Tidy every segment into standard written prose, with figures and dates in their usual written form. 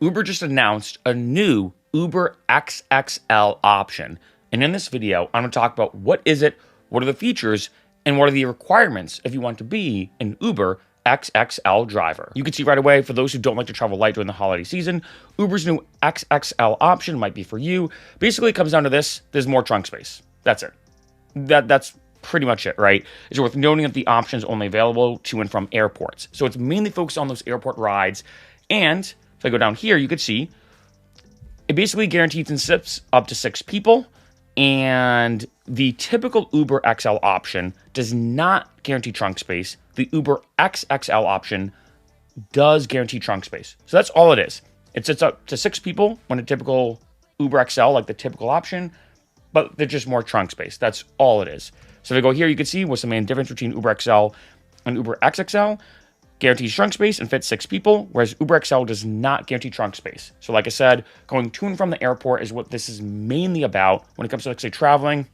Uber just announced a new Uber XXL option. And in this video, I'm going to talk about what is it, what are the features, and what are the requirements if you want to be an Uber XXL driver. You can see right away, for those who don't like to travel light during the holiday season, Uber's new XXL option might be for you. Basically, it comes down to this: there's more trunk space. That's it. That's pretty much it, right? It's worth noting that the option is only available to and from airports. So it's mainly focused on those airport rides. And if I go down here, you could see it basically guarantees and sips up to 6 people. And the typical Uber XL option does not guarantee trunk space. The Uber XXL option does guarantee trunk space. So that's all it is. It sits up to 6 people when a typical Uber XL, like the typical option, but there's just more trunk space. That's all it is. So if I go here, you can see what's the main difference between Uber XL and Uber XXL. Guarantees trunk space and fits 6 people, whereas Uber XL does not guarantee trunk space. So like I said, going to and from the airport is what this is mainly about when it comes to, let's say, traveling.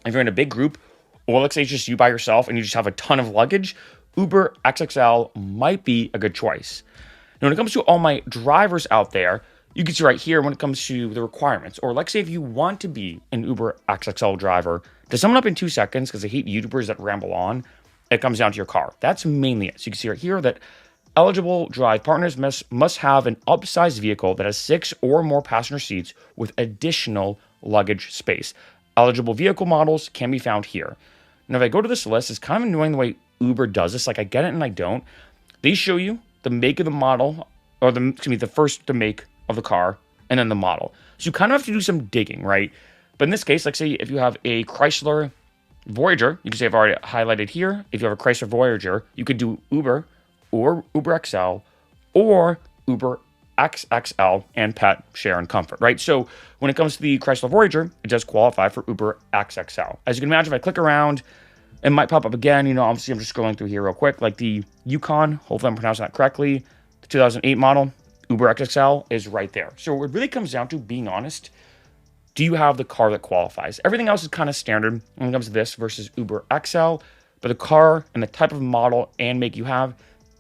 If you're in a big group, or let's say it's just you by yourself and you just have a ton of luggage, Uber XXL might be a good choice. Now, when it comes to all my drivers out there, you can see right here when it comes to the requirements, or let's say if you want to be an Uber XXL driver, to sum it up in 2 seconds, because I hate YouTubers that ramble on, it comes down to your car. That's mainly it. So you can see right here that eligible drive partners must have an upsized vehicle that has 6 or more passenger seats with additional luggage space. Eligible vehicle models can be found here. Now, if I go to this list, it's kind of annoying the way Uber does this. Like, I get it and I don't. They show you the make of the model, or the make of the car, and then the model. So you kind of have to do some digging, right? But in this case, like say if you have a Chrysler Voyager, you can say I've already highlighted here. If you have a Chrysler Voyager, you could do Uber or Uber XL or Uber XXL and pet, share, and comfort, right? So when it comes to the Chrysler Voyager, it does qualify for Uber XXL. As you can imagine, if I click around, it might pop up again. You know, obviously I'm just scrolling through here real quick. Like the Yukon, hopefully I'm pronouncing that correctly, the 2008 model, Uber XXL is right there. So it really comes down to, being honest, do you have the car that qualifies? Everything else is kind of standard when it comes to this versus Uber XL, but the car and the type of model and make you have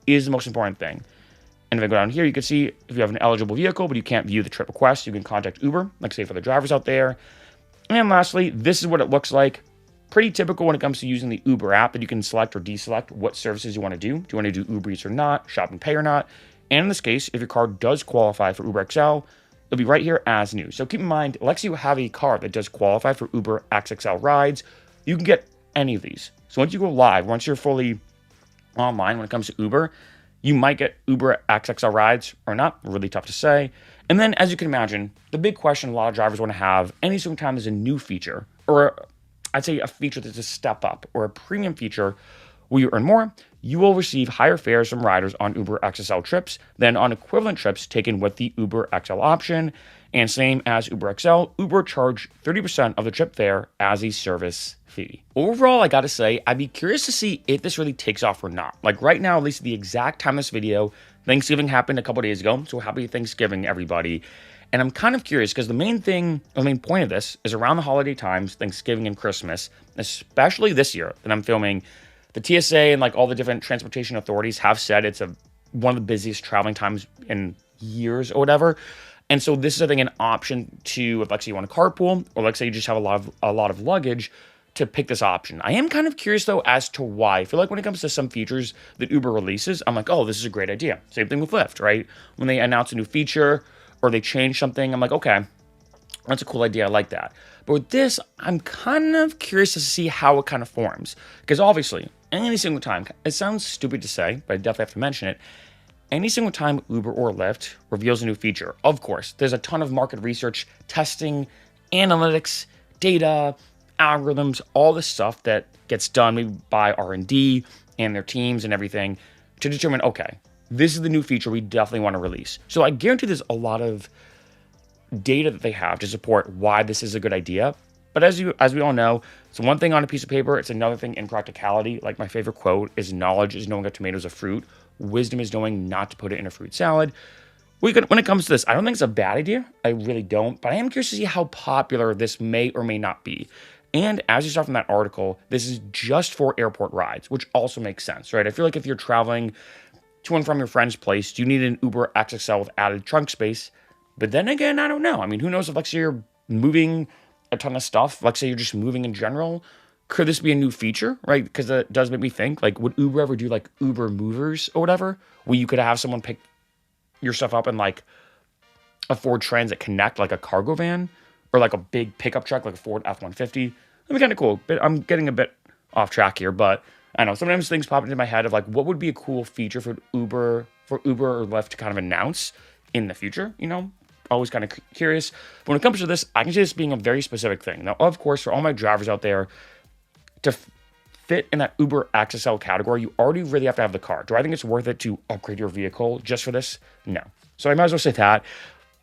is the most important thing. And if I go down here, you can see if you have an eligible vehicle, but you can't view the trip request, you can contact Uber, like say for the drivers out there. And lastly, this is what it looks like. Pretty typical when it comes to using the Uber app, that you can select or deselect what services you want to do. Do you want to do Uber Eats or not, Shop and Pay or not? And in this case, if your car does qualify for Uber XL, it'll be right here as new. So keep in mind, let's say you have a car that does qualify for Uber XXL rides, you can get any of these. So once you go live, once you're fully online when it comes to Uber, you might get Uber XXL rides or not. Really tough to say. And then, as you can imagine, the big question a lot of drivers want to have any single time there's a new feature, or I'd say a feature that's a step up or a premium feature. Will you earn more? You will receive higher fares from riders on Uber XXL trips than on equivalent trips taken with the Uber XL option. And same as Uber XL, Uber charge 30% of the trip fare as a service fee. Overall, I gotta say, I'd be curious to see if this really takes off or not. Like right now, at least the exact time of this video, Thanksgiving happened a couple days ago. So happy Thanksgiving, everybody. And I'm kind of curious because the main point of this is around the holiday times, Thanksgiving and Christmas, especially this year that I'm filming. The TSA and like all the different transportation authorities have said it's one of the busiest traveling times in years or whatever. And so this is, I think, an option to, if like say you want to carpool, or like say you just have a lot of luggage, to pick this option. I am kind of curious though as to why. I feel like when it comes to some features that Uber releases, I'm like, oh, this is a great idea. Same thing with Lyft, right? When they announce a new feature or they change something, I'm like, okay, that's a cool idea. I like that. But with this, I'm kind of curious to see how it kind of forms. Because obviously, any single time, it sounds stupid to say, but I definitely have to mention it. Any single time Uber or Lyft reveals a new feature, of course, there's a ton of market research, testing, analytics, data, algorithms, all this stuff that gets done maybe by R&D and their teams and everything to determine, okay, this is the new feature we definitely want to release. So I guarantee there's a lot of data that they have to support why this is a good idea. But as we all know, it's one thing on a piece of paper, it's another thing in practicality. Like my favorite quote is, knowledge is knowing a tomato is a fruit. Wisdom is knowing not to put it in a fruit salad. When it comes to this, I don't think it's a bad idea. I really don't. But I am curious to see how popular this may or may not be. And as you saw from that article, this is just for airport rides, which also makes sense, right? I feel like if you're traveling to and from your friend's place, do you need an Uber XXL with added trunk space? But then again, I don't know. I mean, who knows if, like, say you're moving a ton of stuff, like, say you're just moving in general, could this be a new feature, right? Because it does make me think, like, would Uber ever do, like, Uber movers or whatever, where you could have someone pick your stuff up in, like, a Ford Transit Connect, like a cargo van, or like a big pickup truck, like a Ford F-150. That'd be kind of cool. But I'm getting a bit off track here, but I know sometimes things pop into my head of like, what would be a cool feature for Uber or Lyft to kind of announce in the future, you know? Always kind of curious. But when it comes to this, I can see this being a very specific thing. Now, of course, for all my drivers out there, to fit in that Uber XXL category, you already really have to have the car. Do I think it's worth it to upgrade your vehicle just for this? No. So I might as well say that.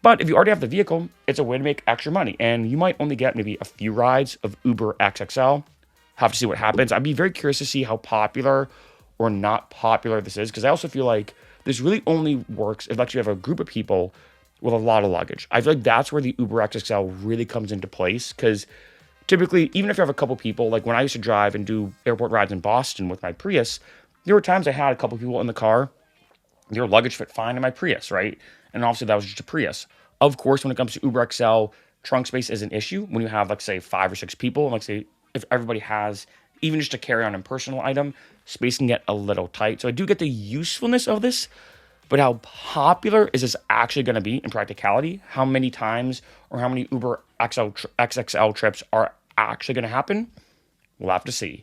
But if you already have the vehicle, it's a way to make extra money. And you might only get maybe a few rides of Uber XXL. Have to see what happens. I'd be very curious to see how popular or not popular this is, because I also feel like this really only works if actually you have a group of people with a lot of luggage. I feel like that's where the Uber XXL really comes into place, because typically, even if you have a couple people, like when I used to drive and do airport rides in Boston with my Prius, there were times I had a couple people in the car. Their luggage fit fine in my Prius, right? And obviously that was just a Prius. Of course, when it comes to Uber XL, trunk space is an issue when you have, like, say, 5 or 6 people. And, like, say, if everybody has even just a carry-on and personal item, space can get a little tight. So I do get the usefulness of this, but how popular is this actually going to be in practicality? How many times or how many Uber XXL trips are actually going to happen? We'll have to see.